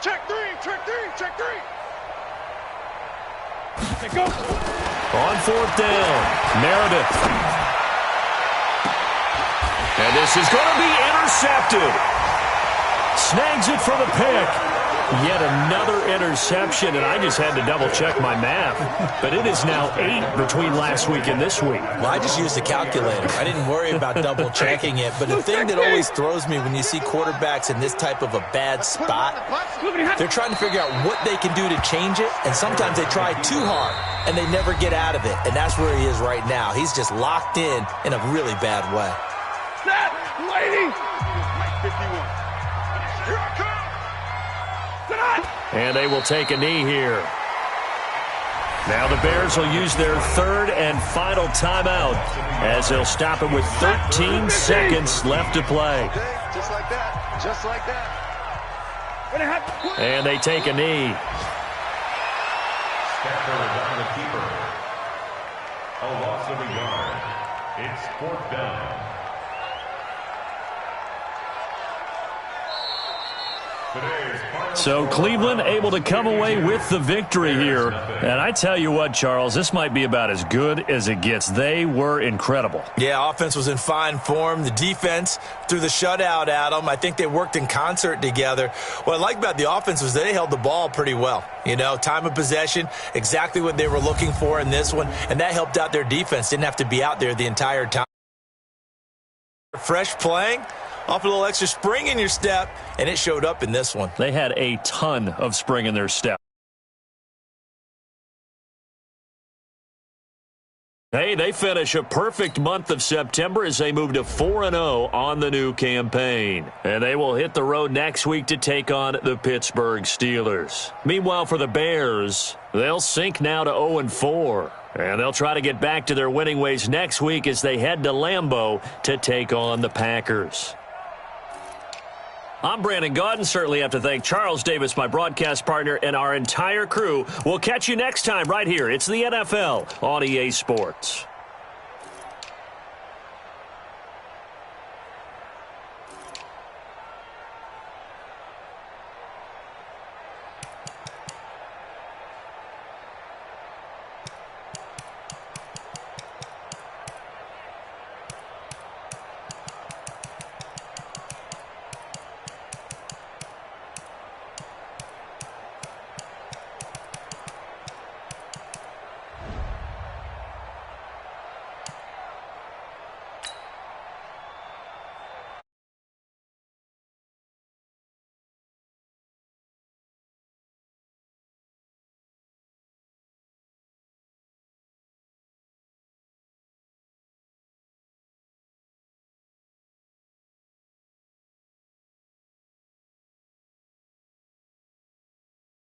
Check 3. Go. On 4th down, Meredith. And this is going to be intercepted. Snags it for the pick. Yet another interception, and I just had to double-check my math. But it is now 8 between last week and this week. Well, I just used a calculator. I didn't worry about double-checking it. But the thing that always throws me when you see quarterbacks in this type of a bad spot, they're trying to figure out what they can do to change it, and sometimes they try too hard, and they never get out of it. And that's where he is right now. He's just locked in a really bad way. Set, lady. Mike 51. Here I come. And they will take a knee here. Now the Bears will use their 3rd and final timeout as they'll stop it with 13 seconds left to play. Just like that. Just like that. And they take a knee. Stafford on the keeper. A loss of a yard. It's 4th down. So Cleveland able to come away with the victory here. And I tell you what, Charles, this might be about as good as it gets. They were incredible. Yeah, offense was in fine form. The defense threw the shutout at them. I think they worked in concert together. What I like about the offense was they held the ball pretty well. You know, time of possession, exactly what they were looking for in this one. And that helped out their defense. Didn't have to be out there the entire time. Fresh playing. Off a little extra spring in your step, and it showed up in this one. They had a ton of spring in their step. Hey, they finish a perfect month of September as they move to 4-0 on the new campaign. And they will hit the road next week to take on the Pittsburgh Steelers. Meanwhile, for the Bears, they'll sink now to 0-4. And they'll try to get back to their winning ways next week as they head to Lambeau to take on the Packers. I'm Brandon Gaudin. Certainly have to thank Charles Davis, my broadcast partner, and our entire crew. We'll catch you next time right here. It's the NFL on EA Sports.